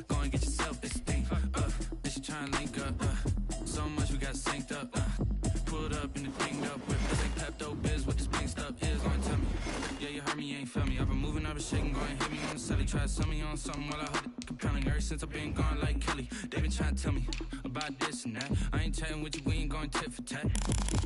Go and get yourself this thing. Bitch, you trying to link up. So much we got synced up. Pulled up in the dinged up whip. This ain't Pepto Biz, what this pink stuff is. Gonna tell me. Yeah, you heard me, you ain't feel me. I've been moving, I've been shaking, go and hit me on the celly. Try to sell me on something while I hold it compelling. Ever since I've been gone like Kelly. They been trying to tell me about this and that. I ain't chatting with you, we ain't going tit for tat.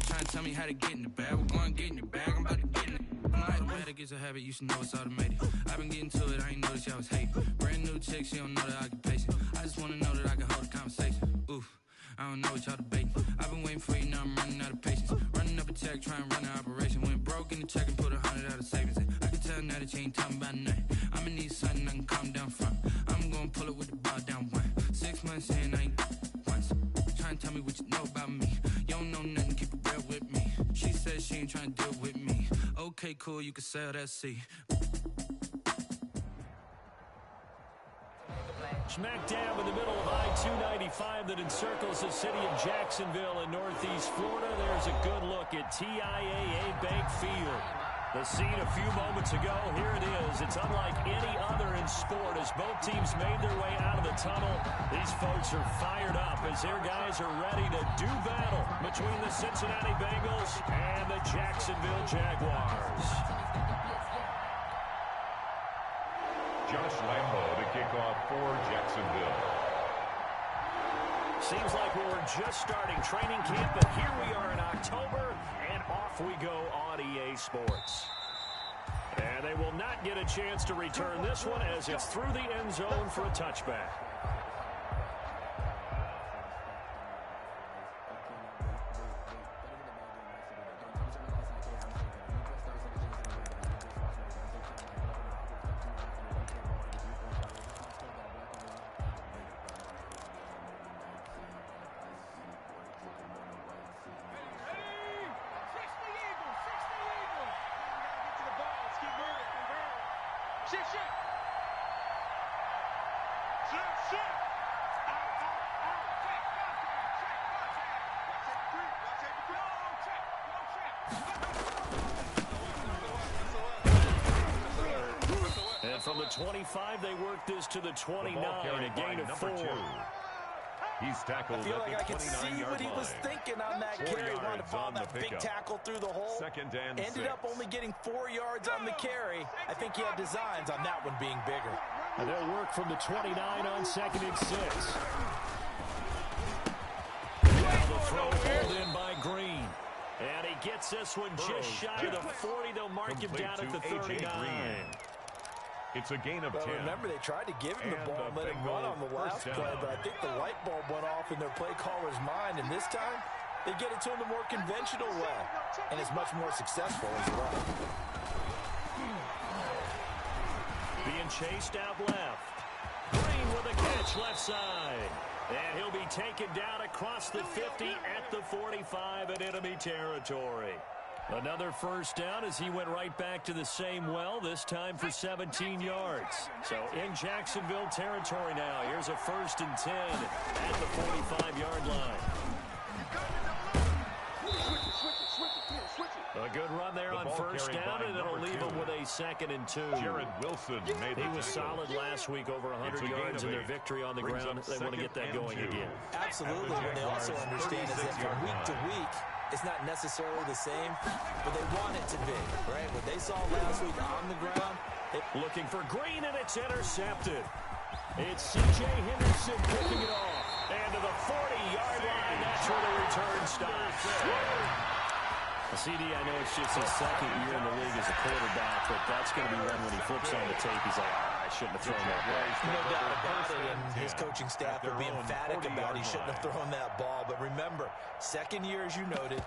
Trying to tell me how to get in the bag. We're going to get in the bag, I'm about to get in it. I'm like, the way that gets a habit, you should know it's automated. I've been getting to it, I ain't noticed y'all was hating. Brand new chick, she don't know the occupation. I just wanna know that I can hold a conversation. Oof, I don't know what y'all debating. I've been waiting for you, now I'm running out of patience. Running up a check, trying to run an operation. Went broke in the check and put 100 out of savings in. I can tell now that you ain't talking about nothing. I'ma need something I can calm down from. I'm gonna pull it with the ball down one. 6 months in, I ain't once. Trying to tell me what you know about me. You don't know nothing, keep it real with me. She said she ain't trying to deal with me. Okay, cool, you can sell that seat. Smack dab in the middle of I-295 that encircles the city of Jacksonville in northeast Florida. There's a good look at TIAA Bank Field. The scene a few moments ago, here it is. It's unlike any other in sport as both teams made their way out of the tunnel. These folks are fired up as their guys are ready to do battle between the Cincinnati Bengals and the Jacksonville Jaguars. Josh Lambo to kick off for Jacksonville. Seems like we were just starting training camp, but here we are in October, and off we go on EA Sports. And they will not get a chance to return this one as it's through the end zone for a touchback. And from the 25, they work this to the 29, a gain of 4. He's tackled. I feel like I could see what he was thinking on that carry. Wanted to follow that big tackle through the hole. Second and Ended up only getting 4 yards on the carry. I think he had designs on that one being bigger. And they'll work from the 29 on 2nd and 6. Now the throw pulled in by Green. And he gets this one just shy of the 40. They'll mark him down at the 39. It's a gain of 10. Remember, they tried to give him the ball and let him run on the last play, but I think the light bulb went off in their play caller's mind, and this time they get it to him the more conventional way, and it's much more successful as well. Being chased out left. Green with a catch left side. And he'll be taken down across the 50 at the 45 in enemy territory. Another first down as he went right back to the same well, this time for 17 yards. So in Jacksonville territory now. Here's a 1st and 10 at the 45-yard line. A good run there on first down, and it'll leave him with a 2nd and 2. Jared Wilson made the He was solid last week, over 100 yards in their victory on the ground. They want to get that going again. Absolutely, but they also understand is that from week to week, it's not necessarily the same, but they want it to be, right? What they saw last week on the ground. Looking for Green, and it's intercepted. It's C.J. Henderson picking it off. And to the 40-yard line, that's where the return stops. CD, I know it's just his 2nd year in the league as a quarterback, but that's going to be one when he flips on the tape. He's like, I shouldn't have thrown that ball. No doubt about it, and his coaching staff will be emphatic about he shouldn't have thrown that ball. But remember, 2nd year, as you noted,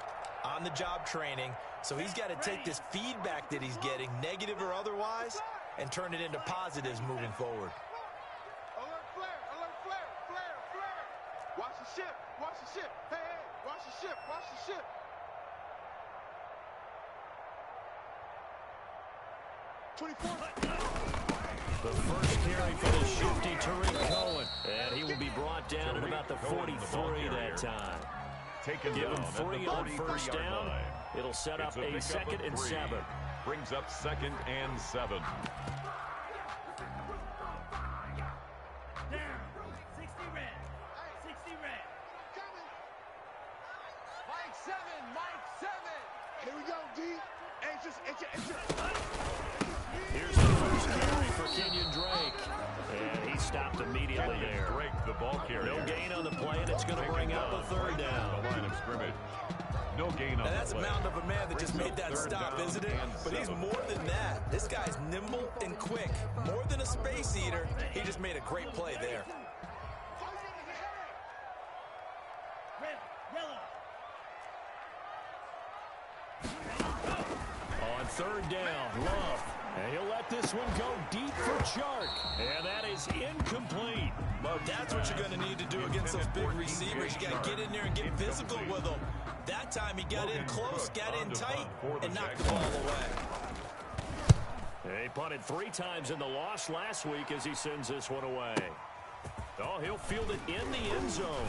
on-the-job training, so he's got to take this feedback that he's getting, negative or otherwise, and turn it into positives moving forward. Alert flare, alert flare, flare, flare. Watch the ship, watch the ship. Hey, hey, watch the ship, watch the ship. 24. The first carry for the shifty Tariq Cohen. And he will be brought down at about the 43 that time. Give him 3 on first down. It'll set up a 2nd and 7. Brings up 2nd and 7. Here's the first carry for Kenyon Drake. And he stopped immediately there. Drake, the ball carrier. No gain on the play, and it's going to bring up a third down. The line of scrimmage. No gain on the play. That's a mound of a man that just made that stop, isn't it? But he's more than that. This guy's nimble and quick. More than a space eater. He just made a great play there. On third down, Love. And he'll let this one go deep for Chark. And that is incomplete. Well, that's what you're going to need to do against those big receivers. You got to get in there and get physical with them. That time he got in close, got in tight, and knocked the ball away. He punted 3 times in the loss last week as he sends this one away. Oh, he'll field it in the end zone.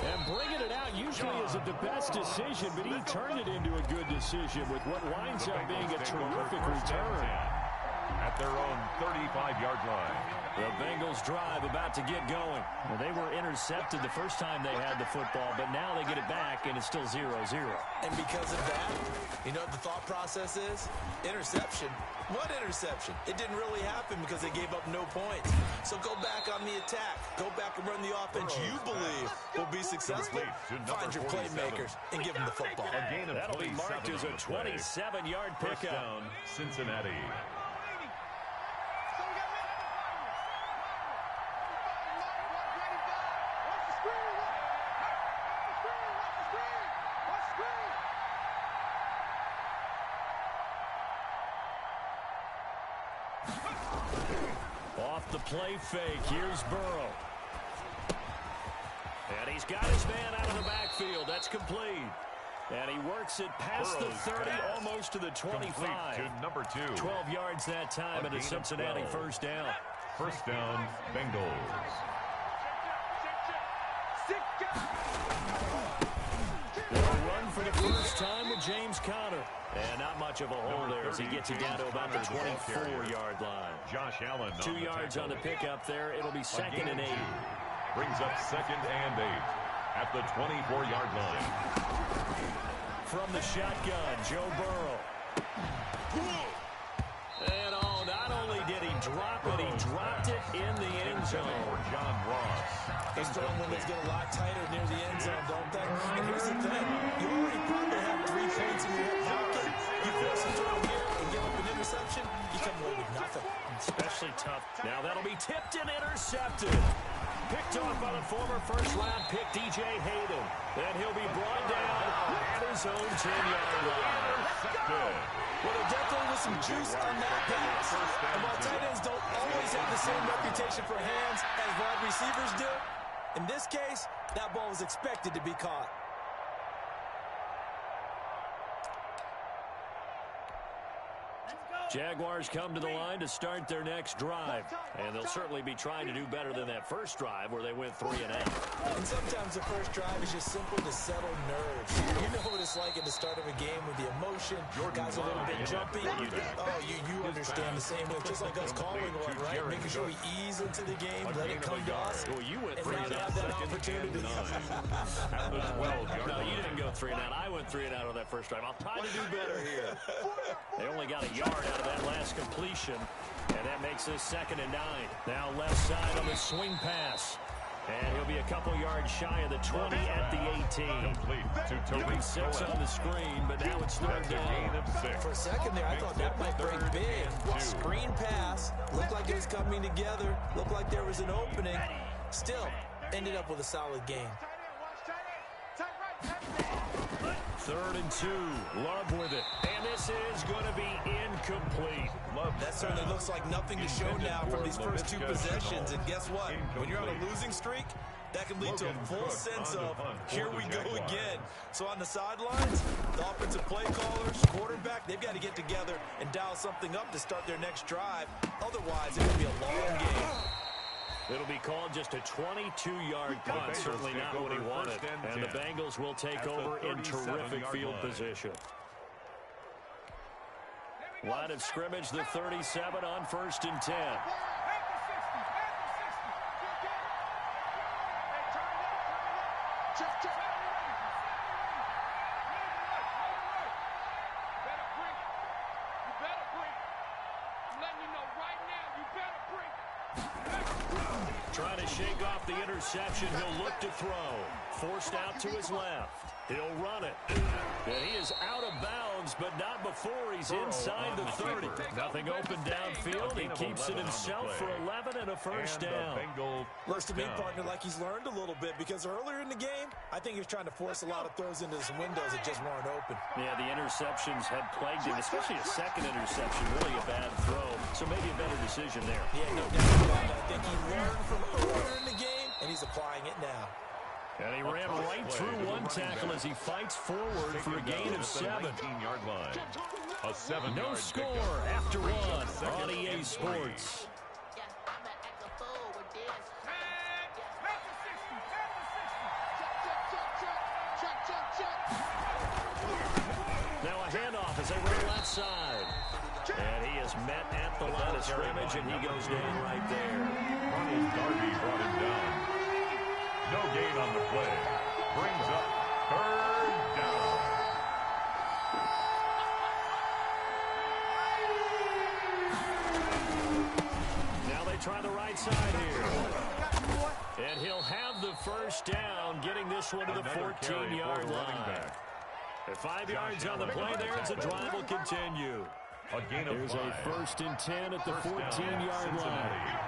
And bringing it out usually isn't the best decision, but he turned it into a good decision with what winds up being a terrific return. At their own 35-yard line. The Bengals drive about to get going. Well, they were intercepted the first time they had the football, but now they get it back, and it's still 0-0. And because of that, you know what the thought process is? Interception. What interception? It didn't really happen because they gave up no points. So go back on the attack. Go back and run the offense you believe will be successful. Find your playmakers and give them the football. That'll be marked as a 27-yard pickup. Down, Cincinnati. Off the play fake, here's Burrow. And he's got his man out of the backfield. That's complete. And he works it past the 30, almost to the 25. To number 2. 12 yards that time, and a Cincinnati first down. First down, Bengals. They'll run for the first time with James Conner. And not much of a hole there as he gets it down to about the 24-yard line. Josh Allen 2 yards on the pickup there. It'll be 2nd and 8. Brings up 2nd and 8 at the 24-yard line. From the shotgun, Joe Burrow. And oh, not only did he drop it, he dropped it in the end zone. For John Ross. Those throwing windows get a lot tighter near the end zone, don't they? And here's the thing. You already probably have 3 points in your hip pocket. You force a throw here and give up an interception, you come away with nothing. Especially tough. Now that'll be tipped and intercepted. Picked off by the former first-round pick, DJ Hayden. Then he'll be brought down at his own 10-yard line. Well, there definitely was some juice on that pass. And while tight ends don't always have the same reputation for hands as wide receivers do, in this case, that ball was expected to be caught. Jaguars come to the line to start their next drive. And they'll certainly be trying to do better than that first drive where they went 3 and out. And sometimes the first drive is just simple to settle nerves. You know what it's like at the start of a game with the emotion. Guys a little bit jumpy. Oh, you understand the same way. Just like us calling on, right? Making sure we ease into the game, let it come to us. Well, you went and 3 now and out. that opportunity. No, you didn't go 3 and out. I went 3 and out on that first drive. I'll try to do better here. They only got a yard out of that last completion, and that makes this 2nd and 9. Now left side on the swing pass. And he'll be a couple yards shy of the 20 at the 18. Giving 6 on the screen, but now it's 3rd down. For a second there, I thought that might break big. Screen pass. Looked like it was coming together. Looked like there was an opening. Still, ended up with a solid gain. 3rd and 2. Love with it. And this is going to be incomplete. That certainly looks like nothing to show now from these first 2 possessions. And guess what? When you're on a losing streak, that can lead to a full sense of, here we go again. So on the sidelines, the offensive play callers, quarterback, they've got to get together and dial something up to start their next drive. Otherwise, it could be a long game. It'll be called just a 22-yard punt. Certainly not what he wanted. And the Bengals will take over in terrific field position. Line of scrimmage, the 37 on 1st and 10. Trying to shake off the interception. He'll look to throw. Forced out to his left. He'll run it. And he is out of bounds, but not before he's inside the 30. Nothing open downfield. He keeps it himself for 11 and a first down. Looks to me, partner, like he's learned a little bit, because earlier in the game, I think he was trying to force a lot of throws into some windows that just weren't open. Yeah, the interceptions had plagued him, especially a second interception. Really a bad throw. So maybe a better decision there. Yeah, no doubt about it. I think he learned from earlier in the game, and he's applying it now. And he ran right through one tackle as he fights forward for a gain of 7. No score after one on EA Sports. Now a handoff as they roll that side. And he is met at the line of scrimmage, and he goes down right there. Ronald Darby brought him down. No gain on the play. Brings up 3rd down. Now they try the right side here. And he'll have the first down, getting this one to the 14-yard line. At 5 yards on the play there, as the drive will continue. There's a 1st and 10 at the 14-yard line.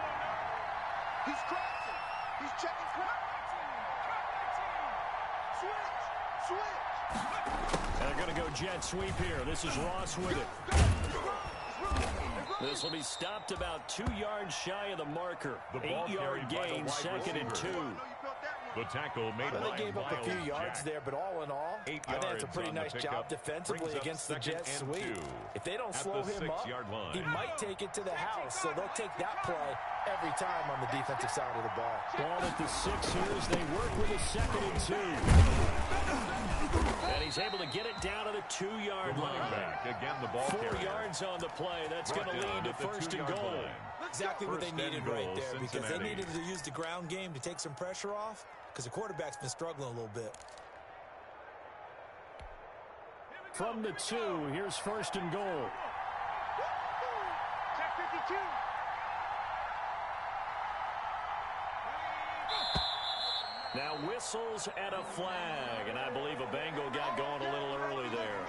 He's crossing. He's checking crossing. Switch. And they're going to go jet sweep here. This is Ross with it. This will be stopped about 2 yards shy of the marker. 8-yard gain, 2nd and 2. The tackle made Well, they gave up a few yards there, but all in all, I think that's a pretty nice job defensively against the jet sweep. If they don't slow him up, he might take it to the house, so they'll take that play every time on the defensive side of the ball. Ball at the 6 here as they work with a 2nd and 2. And he's able to get it down to the 2-yard line. Again, the ball 4 yards on the play. That's going to lead to 1st and goal. Exactly what they needed right there, because they needed to use the ground game to take some pressure off, because the quarterback's been struggling a little bit. From the 2, here's 1st and goal. Check 52. Now whistles and a flag, and I believe a Bengal got going a little early there.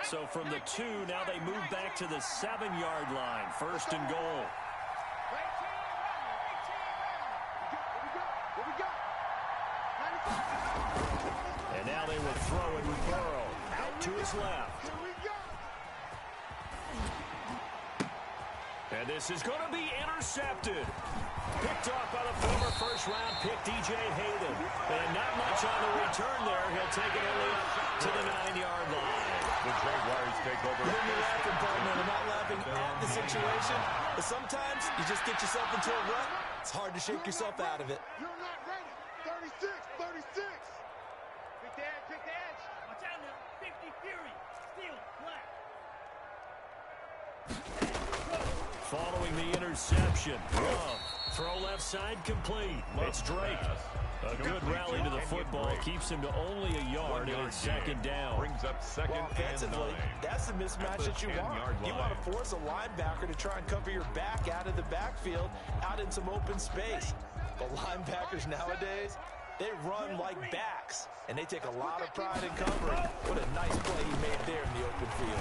So from the 2, now they move back to the 7-yard line. 1st and goal. And now they will throw it with Burrow out to his left. And this is going to be intercepted. Picked off by the former first-round pick, DJ Hayden. And not much on the return there. He'll take it only up to the 9-yard line. The Jaguars take over. You're laughing, partner. I'm not laughing at the situation, but sometimes you just get yourself into a rut. It's hard to shake yourself out of it. You're not ready. 36, 36. Pick the edge, pick the edge. Watch out now. 50 Fury. Steal, black. Following the interception. Throw left side complete. It's Drake. A good rally to the football keeps him to only a yard, and it's 2nd down. Brings up 2nd and 9. That's the mismatch that you want. You want to force a linebacker to try and cover your back out of the backfield, out in some open space. But linebackers nowadays, they run like backs, and they take a lot of pride in covering. What a nice play he made there in the open field.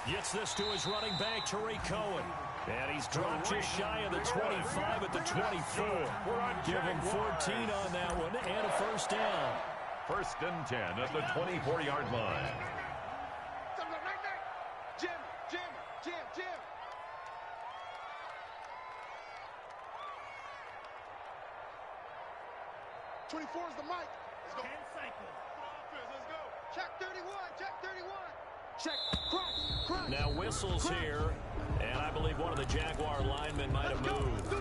Gets this to his running back, Tariq Cohen. And he's dropped just shy of the 25 at the 24. Give him 14 on that one and a 1st down. 1st and 10 at the 24-yard line. Jim, Jim, Jim, Jim. 24 is the mic. Let's go. 10 cycles. Let's go. Check 31, check 31. Check, cross. Now whistles here, and I believe one of the Jaguar linemen might have moved.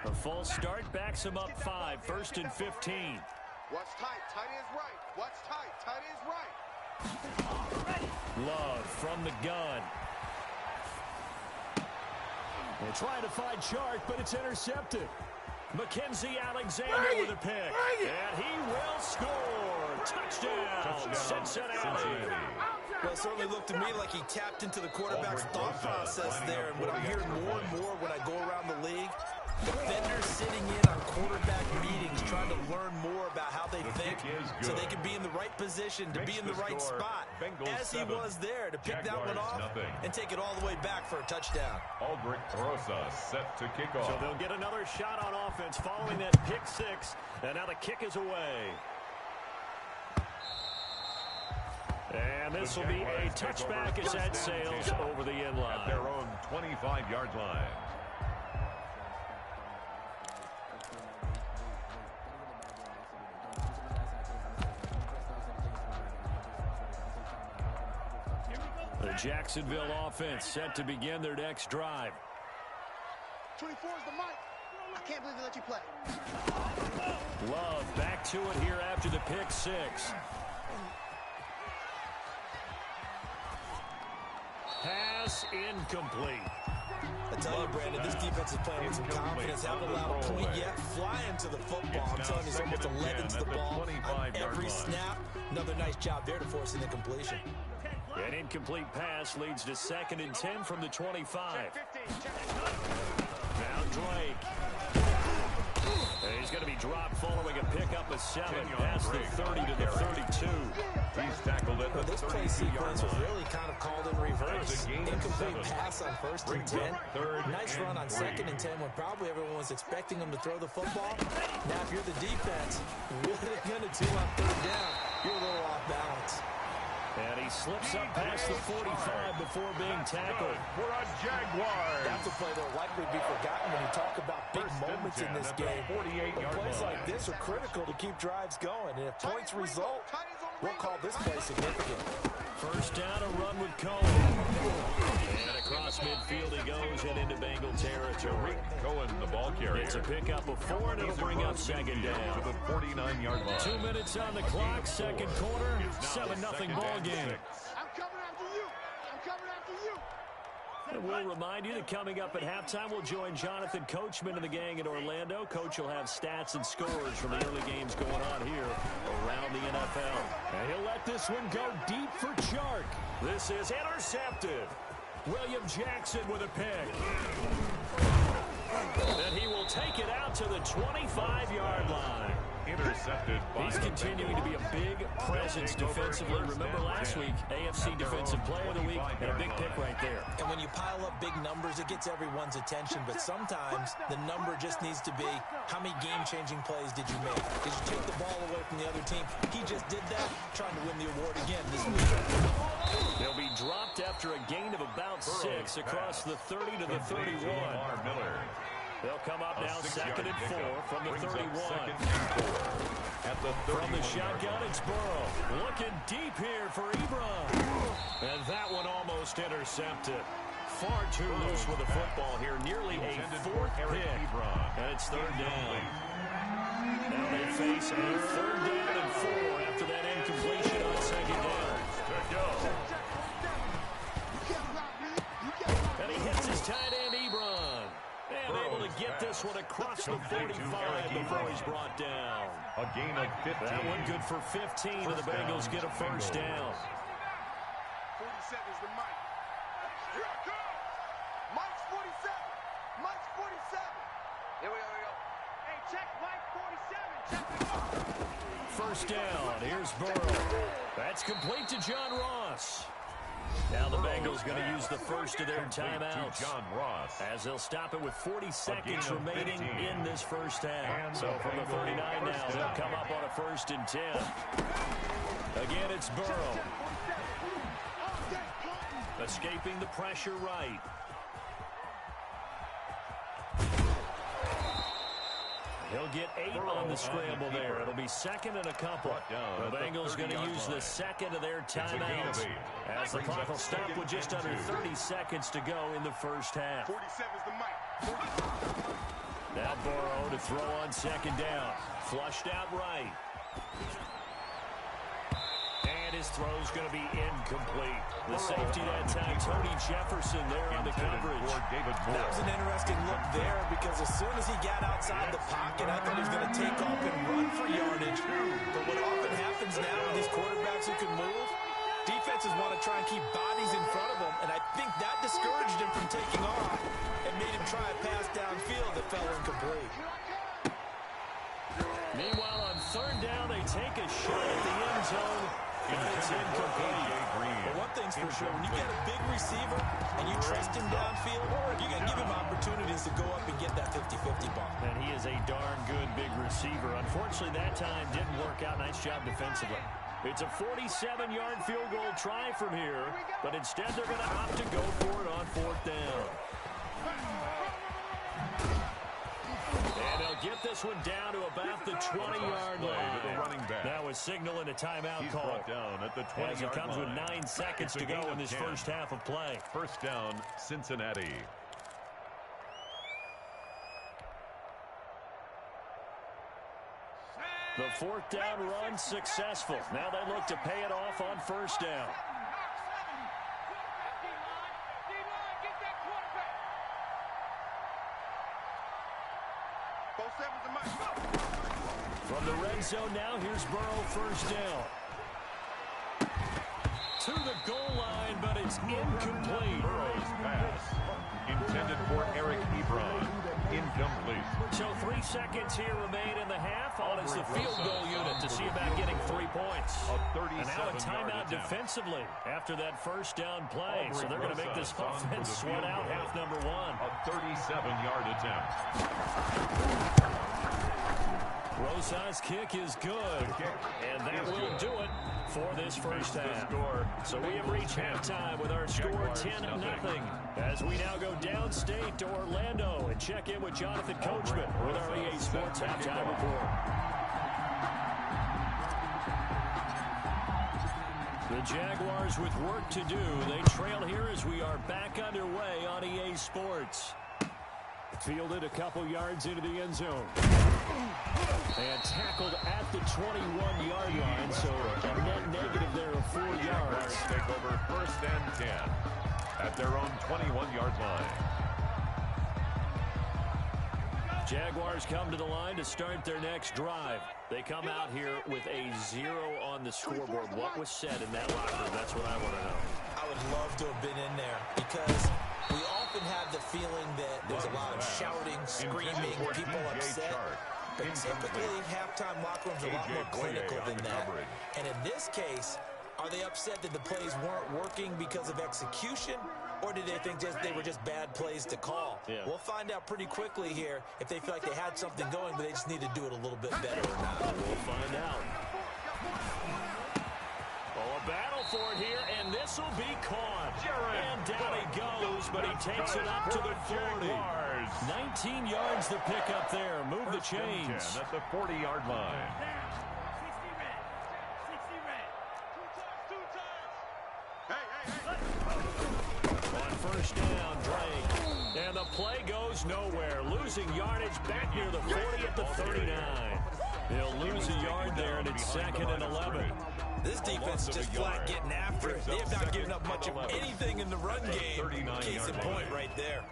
A false start backs him up 5, 1st and 15. What's tight? Tight is right. What's tight? Tight is right. Love from the gun. They're trying to find Chark, but it's intercepted. Mackenzie Alexander with a pick. And he will score. Touchdown, Cincinnati. Well, it certainly looked to me like he tapped into the quarterback's thought process there. And what I'm hearing more and more when I go around the league, defenders sitting in on quarterback meetings trying to learn more about how they think so they can be in the right position to be in the right spot, as he was there to pick that one off and take it all the way back for a touchdown. Aldrich Rosa set to kick off. So they'll get another shot on offense following that pick six, and now the kick is away. And this will be a touchback as that sails over the end line. At their own 25-yard line. The Jacksonville offense set to begin their next drive. 24 is the mic. I can't believe they let you play. Love back to it here after the pick six. Pass incomplete. I tell you, Brandon, this defense is playing with some confidence. Haven't allowed a point yet. Flying to the football. I'm telling you, it's almost 11 to the ball on every snap. Another nice job there to force an incompletion. An incomplete pass leads to 2nd and 10 from the 25. Now Drake. He's going to be dropped following a pickup of 7 past the 30 to the 32. He's tackled it. Well, this play sequence was really kind of called in reverse. Incomplete pass on 1st and 10. Nice run on 2nd and 10 when probably everyone was expecting him to throw the football. Now, if you're the defense, what are they going to do on 3rd down? You're a little off balance. And he slips up past the 45 before being tackled. For a Jaguar. That's a play that will likely be forgotten when you talk about big moments in this game. But plays like this are critical to keep drives going. And if points result, we'll call this play significant. 1st down, a run with Cohen. And across midfield he goes and into Bengal territory. Cohen, the ball carrier. It's a pickup of 4, and it'll bring up 2nd down. To the 49-yard line. 2 minutes on the clock, 2nd quarter, 7-0 ball game. I'm coming after you. I'm coming after you. And we'll remind you that coming up at halftime, we'll join Jonathan Coachman and the gang in Orlando. Coach will have stats and scores from the early games going on here around the NFL. And he'll let this one go deep for Chark. This is intercepted. William Jackson with a pick. And he will take it out to the 25-yard line. Intercepted. He's continuing to be a big presence defensively. Remember last week, AFC Defensive Player of the Week, and a big pick right there. And when you pile up big numbers, it gets everyone's attention. But sometimes the number just needs to be, how many game-changing plays did you make? Did you take the ball away from the other team? He just did that, trying to win the award again this week. They'll be dropped after a gain of about 6 across the 30 to the 31. They'll come up now 2nd and 4 from the 31. From the shotgun, it's Burrow. Looking deep here for Ebron. And that one almost intercepted. Far too loose with the football here. Nearly a 4th pick. And it's 3rd down. Now they face a 3rd down and 4 after that incompletion on 2nd down. And he hits his tight end, Ebron. And able to get this one across the 45 before he's brought down. A gain of 15. That one good for 15, and the Bengals get a 1st down. 47 is the mic. Here it comes. Mike's 47. Mike's 47. Here we go. Hey, check Mike 47. Check it out. 1st down. Here's Burrow. That's complete to John Ross. Now the Bengals going to use the first of their timeouts, John Ross, as they'll stop it with 40 seconds remaining in this first half. So from the 39 now, they'll come up on a 1st and 10. Again, it's Burrow. Escaping the pressure right. He'll get 8 on the scramble there. It'll be 2nd and a couple. The Bengals going to use the 2nd of their timeouts, as the clock will stop with just under 30 seconds to go in the first half. 47 is the mic. Now Burrow to throw on 2nd down. Flushed out right. And his throw's going to be incomplete. The safety that time, Tony Jefferson there on the coverage. That was an interesting look there because as soon as he got outside the pocket, I thought he was going to take off and run for yardage. But what often happens now with these quarterbacks who can move, defenses want to try and keep bodies in front of them, and I think that discouraged him from taking off and made him try a pass downfield that fell incomplete. Meanwhile, on third down, they take a shot at the end zone, and it's incomplete. Well, one thing's for sure, when you get a big receiver and you trust him downfield, you got to give him opportunities to go up and get that 50-50 ball. And he is a darn good big receiver. Unfortunately, that time didn't work out. Nice job defensively. It's a 47-yard field goal try from here, but instead they're going to opt to go for it on fourth down. And they'll get this one down to about the 20-yard line. That was signaling a timeout call. Down at the 20-yard as it comes with 9 seconds to go in this first half of play. First down, Cincinnati. The fourth down run successful. Now they look to pay it off on first down. From the red zone now, here's Burrow first down. To the goal line, but it's incomplete. Burrow's pass intended for Eric Ebron. Incomplete. So 3 seconds here remain in the half. On is the field goal unit to see about getting 3 points. And now a timeout defensively after that first down play. So they're going to make this offense sweat out half number one. A 37-yard attempt. Rosa's kick is good, and that will do it for this first half. So we have reached halftime with our score 10-0. As we now go downstate to Orlando and check in with Jonathan Coachman with our EA Sports Halftime Report. The Jaguars with work to do. They trail here as we are back underway on EA Sports. Fielded a couple yards into the end zone. And tackled at the 21-yard line, so a net negative there of 4 yards. Take over first and 10 at their own 21-yard line. Jaguars come to the line to start their next drive. They come out here with a 0 on the scoreboard. What was said in that locker room? That's what I want to know. I would love to have been in there because we often have the feeling that there's a lot of shouting, screaming, people upset. But typically, halftime locker rooms are a lot more clinical than that. And in this case, are they upset that the plays weren't working because of execution? Or did they think they were just bad plays to call? Yeah. We'll find out pretty quickly here if they feel like they had something going, but they just need to do it a little bit better or not. We'll find out. Oh, a battle for it here, and this will be caught. And down he goes, but he takes it up to the 40. 19 yards to pick up there. Move the chains. At the 40-yard line. On first down, Drake. And the play goes nowhere. Losing yardage back near the 40 at the 39. They'll lose a yard there, and it's 2nd and 11. This defense is just flat getting after it. They have not given up much of anything in the run game. Case in point right there.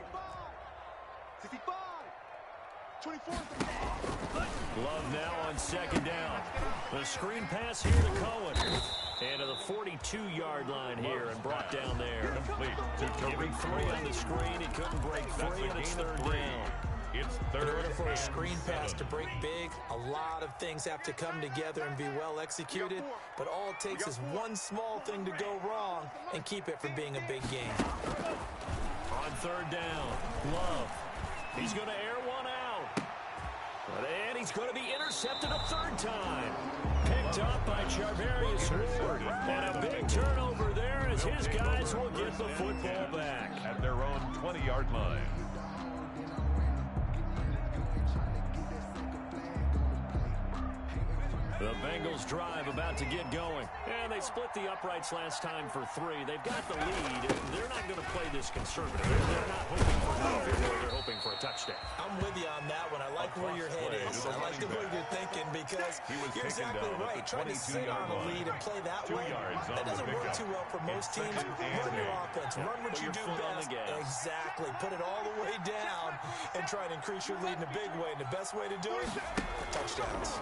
65. 24. Love now on 2nd down. The screen pass here to Cohen. And to the 42-yard line here and brought down there. Giving 3 on the screen. He couldn't break 3, and it's 3rd down. It's in order for a screen pass to break big, a lot of things have to come together and be well executed. But all it takes is one small thing to go wrong and keep it from being a big game. On 3rd down, Love. He's going to air one out. And he's going to be intercepted a 3rd time. Picked up by Charvarius Ward. And a big turnover there as his guys will get the football back. At their own 20-yard line. The Bengals drive about to get going. And they split the uprights last time for 3. They've got the lead. They're not going to play this conservative. They're not hoping for a field goal. They're hoping for a touchdown. I'm with you on that one. I like where your head is. I like the way you're thinking because because you're exactly right. Trying to sit on a lead and play that way, that doesn't work too well for most teams. Run your offense. Run what you do best. Exactly. Put it all the way down and try and increase your lead in a big way. And the best way to do it, touchdowns.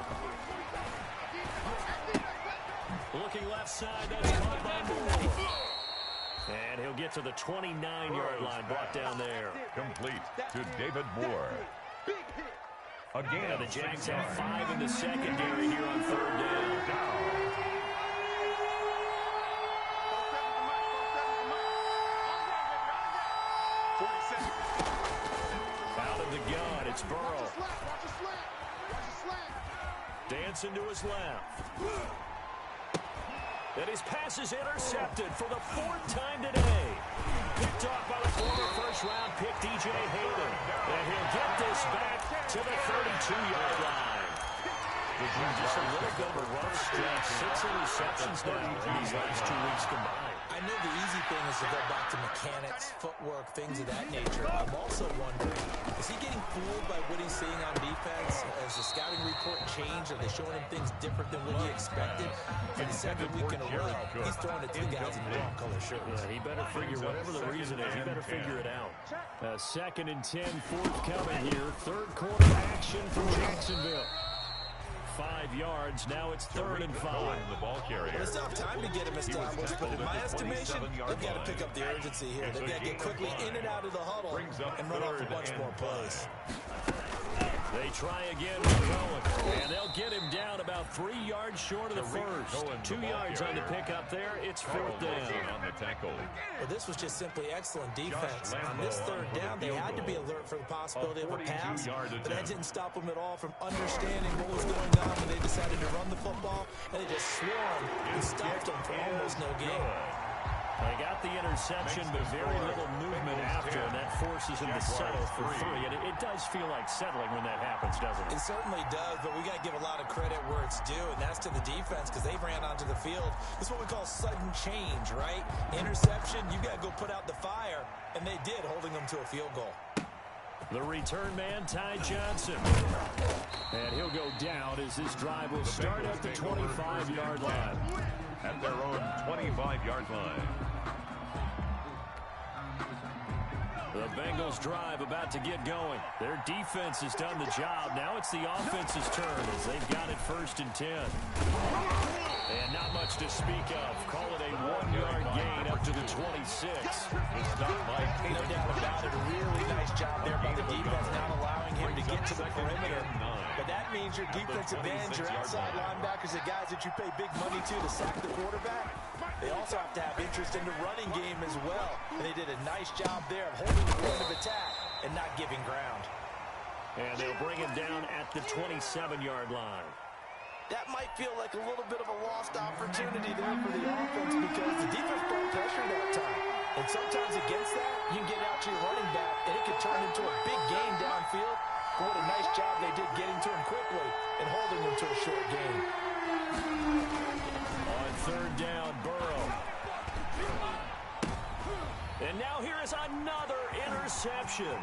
Looking left side, that's caught by Moore. And he'll get to the 29-yard line, brought down there. Complete to David Moore. Again, the Jags have 5 in the secondary here on 3rd down. Out of the gun, it's Burrow. Dancing to his left. And his pass is intercepted for the 4th time today. Picked off by the former first-round pick, DJ Hayden. And he'll get this back to the 32-yard line. Just a little bit of a rough stretch. 6 interceptions now in these last 2 weeks combined. I know the easy thing is to go back to mechanics, footwork, things of that nature. I'm also wondering, is he getting fooled by what he's seeing on defense? Has the scouting report changed? Are they showing him things different than what he expected? For the 2nd week in a row, he's throwing it to the guys in the wrong color shirts. Yeah, he better figure, whatever the reason is, he better figure it out. 2nd and 10, forthcoming here. 3rd quarter action from Jacksonville. 5 yards. Now it's 3rd and 5. The ball carrier. Well, it's not time to get him established, but in my estimation, they've got to pick up the urgency here. They've got to get quickly in and out of the huddle and run off a bunch more plays. They try again with Cohen, and they'll get him down about 3 yards short of the first. 2 yards on the pickup there. It's 4th down. On the tackle. Well, this was just simply excellent defense. On this 3rd down, they had to be alert for the possibility of a pass, but that didn't stop them at all from understanding what was going on when they decided to run the football, and they just swarmed and stopped them for almost no gain. They got the interception, but very little movement after, and that forces them to settle for 3. And it does feel like settling when that happens, doesn't it? It certainly does, but we got to give a lot of credit where it's due, and that's to the defense because they ran onto the field. This is what we call sudden change, right? Interception, you got to go put out the fire, and they did, holding them to a field goal. The return man, Ty Johnson. And he'll go down as this drive will start at the 25-yard line. At their own 25-yard line. The Bengals drive about to get going. Their defense has done the job. Now it's the offense's turn as they've got it 1st and 10. And not much to speak of. Call it a 1-yard gain up to the 26. No doubt about it. A really nice job there by the defense, not allowing him to get to the perimeter. But that means your defensive ends, your outside linebackers, the guys that you pay big money to sack the quarterback, they also have to have interest in the running game as well. And they did a nice job there of holding the point of attack and not giving ground. And they'll bring him down at the 27-yard line. That might feel like a little bit of a lost opportunity there for the offense because the defense brought pressure that time. And sometimes against that, you can get out to your running back, and it can turn into a big gain downfield. But what a nice job they did getting to him quickly and holding him to a short gain. On 3rd down, Burrow. And now here is another interception.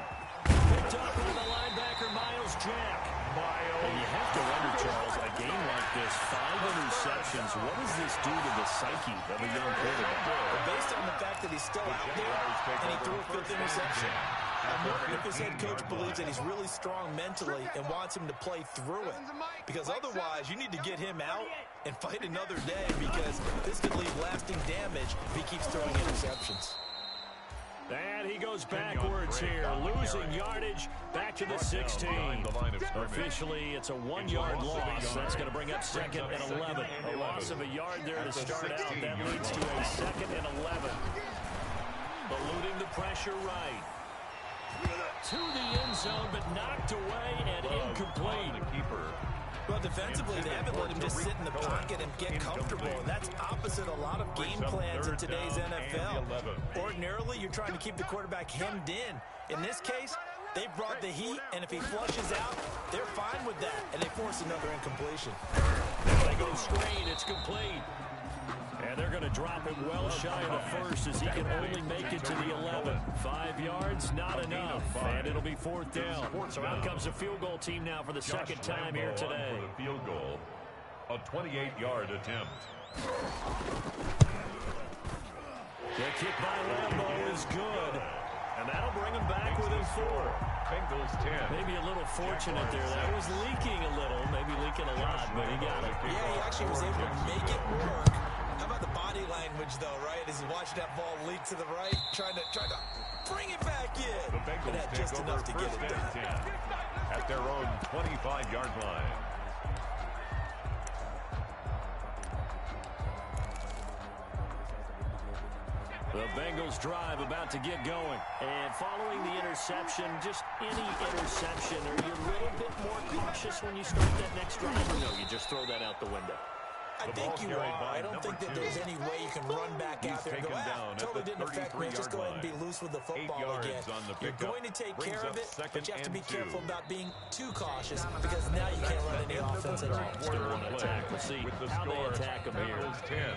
Picked up by the linebacker, Miles Jack. And you have to wonder, Charles, a game like this, 5 interceptions, what does this do to the psyche of a young quarterback? Well, based on the fact that he's still out there and he threw a 5th interception, I'm wondering if his head coach believes that he's really strong mentally and wants him to play through it. Because otherwise, you need to get him out and fight another day because this could leave lasting damage if he keeps throwing interceptions. And he goes backwards here, losing yardage back to the 16. Officially, it's a 1-yard loss. That's going to bring up 2nd and 11. A loss of a yard there to start out. That leads to a 2nd and 11. Eluding the pressure right. To the end zone, but knocked away and incomplete. Well, defensively, they haven't let him just sit in the pocket and get comfortable, and that's opposite a lot of game plans in today's NFL. Ordinarily, you're trying to keep the quarterback hemmed in. In this case, they brought the heat, and if he flushes out, they're fine with that, and they force another incompletion. They go screen, it's complete. And they're going to drop him well shy of the first as he can only make it to the 11. 5 yards, not enough. And it'll be 4th down. So out comes the field goal team now for the second time here today. For the field goal, a 28-yard attempt. The kick by Lambeau is good. And that'll bring him back within 4. Bengals 10. Maybe a little fortunate there. That was leaking a little, maybe leaking a lot, but he got it. Yeah, he actually was able to make it work. How about the body language, though, right? As he watched that ball leak to the right, trying to bring it back in. The Bengals but just enough to get it done. At their own 25-yard line. The Bengals drive about to get going. And following the interception, just any interception, are you a little bit more cautious when you start that next drive? Or no, you just throw that out the window? I think you are. I don't think that there's any way you can run back out there and go, totally didn't affect me. Just go ahead and be loose with the football again. You're going to take care of it, but you have to be careful about being too cautious because now you can't run any offense at all. Still want to attack. We'll see how they attack them here.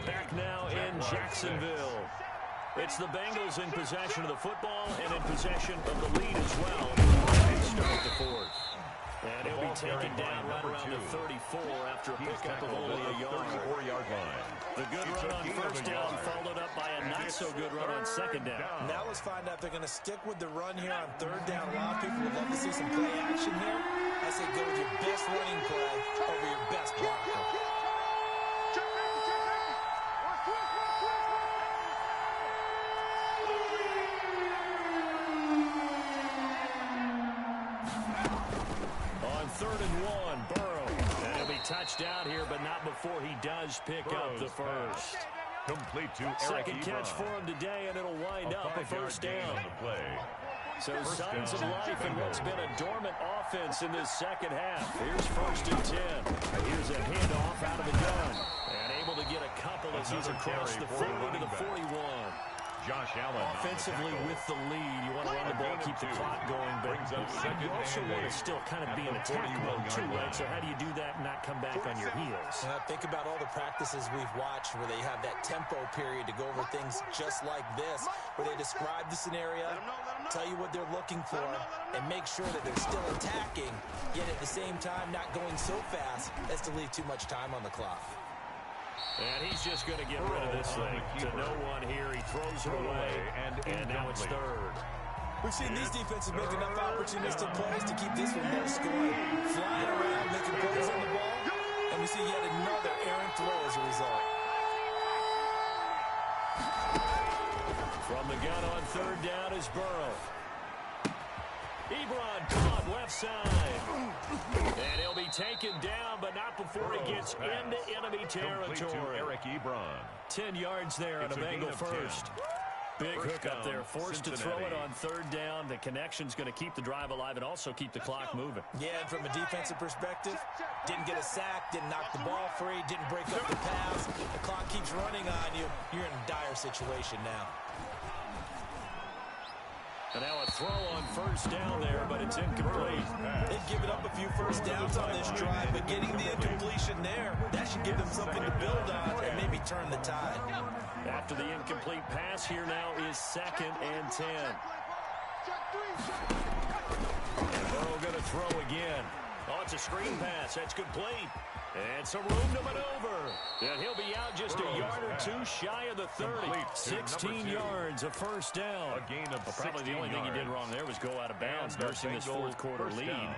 Back now in Jacksonville. It's the Bengals in possession of the football and in possession of the lead as well. They start the 4th. And he'll be taken down right around the 34 after a pickup of only a yard. 34-yard line. The good run on first down followed up by a not-so-good run on second down. Now let's find out if they're going to stick with the run here on 3rd down. A lot of people would love to see some play action here. I say go with your best running play over your best blocker. On 3rd and 1, Burrow. And he'll be touched out here, but not before he does pick up the first. Complete to Eric Second Ebron. catch for him today, and it'll wind up a 1st down. On the play. So signs of life in what's been a dormant offense in this second half. Here's 1st and 10. Here's a handoff out of the gun. And able to get a couple as he's across the 40 to the 41. Josh Allen Offensively with the lead, you want to run the ball, keep the clock going, but you also want to still kind of be in attack mode too, right? So how do you do that and not come back on your heels? Think about all the practices we've watched where they have that tempo period to go over things just like this, where they describe the scenario, tell you what they're looking for, and make sure that they're still attacking, yet at the same time not going so fast as to leave too much time on the clock. And he's just going to get rid of this thing to no one here. He throws it away, and now it's 3rd. We've seen these defenses make enough opportunistic plays to keep this one low scoring. Flying around, making plays on the ball, and we see yet another errant throw as a result. From the gun on 3rd down is Burrow. Ebron caught left side. And he'll be taken down, but not before he gets into enemy territory. Eric Ebron. 10 yards there on a Bengal first. Big hook up there, forced to throw it on 3rd down. The connection's going to keep the drive alive and also keep the clock moving. Yeah, and from a defensive perspective, didn't get a sack, didn't knock the ball free, didn't break up the pass. The clock keeps running on you. You're in a dire situation now. And now a throw on 1st down there, but it's incomplete. They've given up a few first downs on this drive, but getting the incompletion there, that should give them something to build on and maybe turn the tide. After the incomplete pass, here now is 2nd and 10. And Burrow going to throw again. Oh, it's a screen pass. That's complete. And some room to maneuver. And he'll be out just a yard or two shy of the 30. 16 yards, a 1st down. A gain of probably the only thing he did wrong there was go out of bounds, nursing this 4th quarter lead. Down.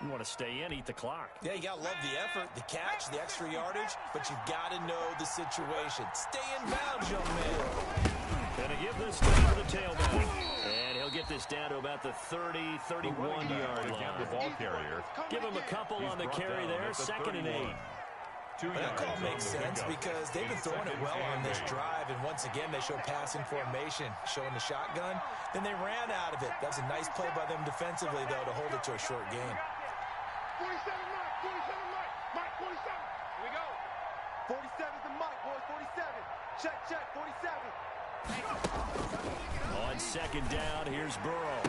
You want to stay in, eat the clock. Yeah, you got to love the effort, the catch, the extra yardage, but you got to know the situation. Stay in bounds, young man. Gonna give this down to the tailback. And he'll get this down to about the 30, 31-yard line. The ball carrier. Give him a couple on the carry there. 2nd and 8. That call makes sense because they've been throwing it well on this drive, and once again they show passing formation, showing the shotgun. Then they ran out of it. That's a nice play by them defensively, though, to hold it to a short gain. 47 Mike, 47 Mike, Mike 47. Here we go. 47 is the Mike, boys, 47. Check, 47. On 2nd down, here's Burrow.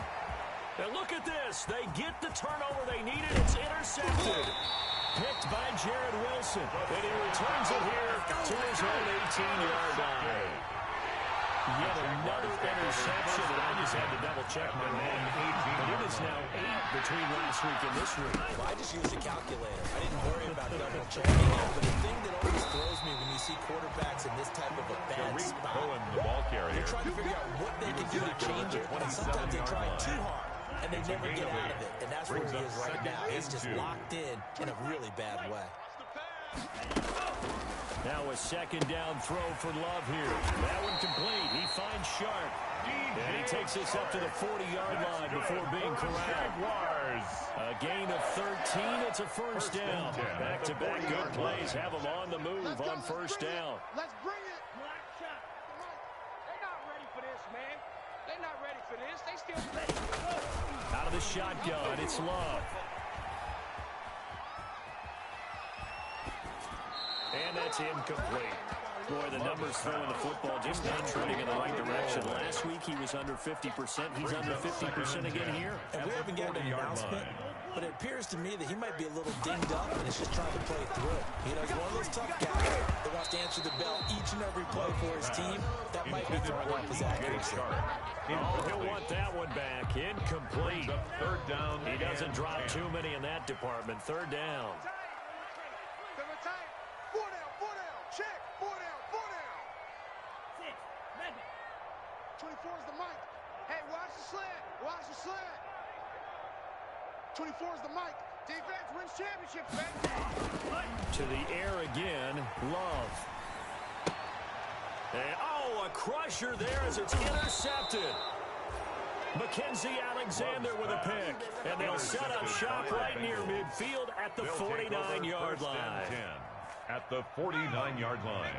And look at this. They get the turnover they needed. It's intercepted. Picked by Jared Wilson. And he returns it here to his own 18-yard line. Yet another interception, and I just had to double-check my man. But it is now 8 between last week and this week. Well, I just used a calculator. I didn't worry about double-checking it. But the thing that always throws me when you see quarterbacks in this type of a bad spot, the ball carrier. they're trying to figure out what they can do to change it. And sometimes they try too hard, and they never get out of it. And that's where he is right now. He's just locked in a really bad way. Now a second down throw for Love here. That one complete. He finds Sharp. And he takes this up to the 40-yard line before being corralled. A gain of 13. It's a first down. Back-to-back good plays have them on the move on first down. Let's bring it. They're not ready for this, man. They're not ready for this. They still ready. Out of the shotgun, it's Love. And that's incomplete. Boy, the numbers throwing the football just not trending in the right direction. Last week he was under 50%. He's under 50% again here. And we haven't gotten an announcement, but it appears to me that he might be a little dinged up and is just trying to play through. You know, he's one of those tough guys that wants to answer the bell each and every play for his team. That might be throwing off his accuracy. Oh, he'll want that one back. Incomplete. Third down. He doesn't drop too many in that department. Third down. 24 is the mic. Hey, watch the slant. Watch the slant. 24 is the mic. Defense wins championships, baby. To the air again. Love. And, oh, a crusher there as it's intercepted. Mackenzie Alexander with a pick. And they'll set up shop right near midfield at the 49-yard line. At the 49-yard line.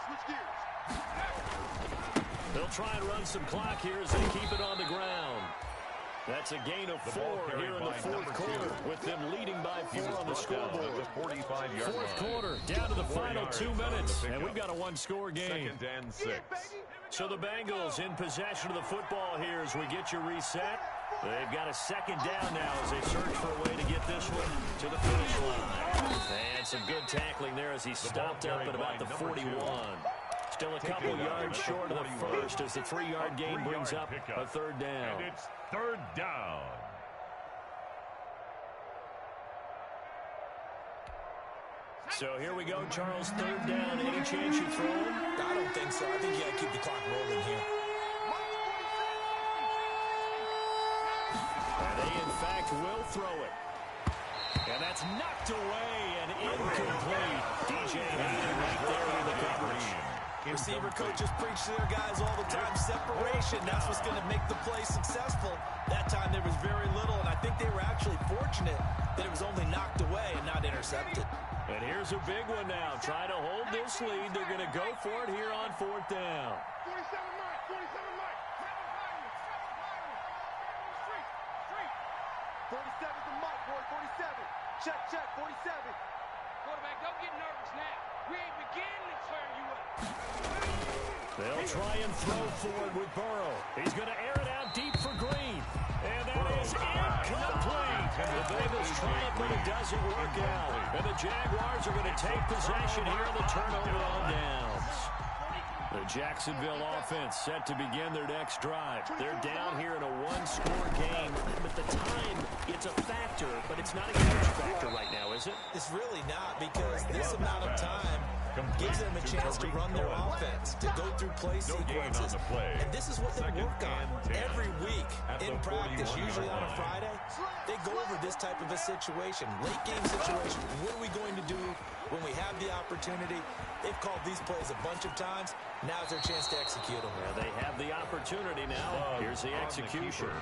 Switch gears. They'll try and run some clock here as they keep it on the ground. That's a gain of 4 here in the fourth quarter, with them leading by 4 on the scoreboard. Fourth quarter, down to the final 2 minutes, and we've got a one-score game. 2nd and 6. So the Bengals in possession of the football here as we get you reset. They've got a second down now as they search for a way to get this one to the finish line. And some good tackling there as he stopped up at about the 41. Still a couple yards short of the first as the 3-yard gain brings up a third down. And it's third down. So here we go, Charles. Third down. Any chance you throw him? I don't think so. I think you got to keep the clock rolling here. And they, in fact, will throw it. And that's knocked away and incomplete. DJ Hayden right there in the coverage. Receiver coaches preach to their guys all the time. Separation, that's what's going to make the play successful. That time there was very little, and I think they were actually fortunate that it was only knocked away and not intercepted. And here's a big one now. Trying to hold this lead. They're going to go for it here on fourth down. 47 Mike. 47 Mike. 47 is the mic, boy. 47. Check. 47. Quarterback, don't get nervous now. We ain't beginning to turn you up. They'll try and throw forward with Burrow. He's going to air it out deep for Green. And that is incomplete. The Bengals try it, but it doesn't work out. And the Jaguars are going to take possession here on the turnover on downs. The Jacksonville offense set to begin their next drive. They're down here in a one-score game. But the time, it's a factor, but it's not a huge factor right now, is it? It's really not, because this amount of time gives them a chance to run their offense, to go through play sequences. And this is what they work on every week in practice, usually on a Friday. They go over this type of a situation, late game situation. What are we going to do when we have the opportunity? They've called these plays a bunch of times. Now's their chance to execute them. Well, they have the opportunity now. Here's the execution.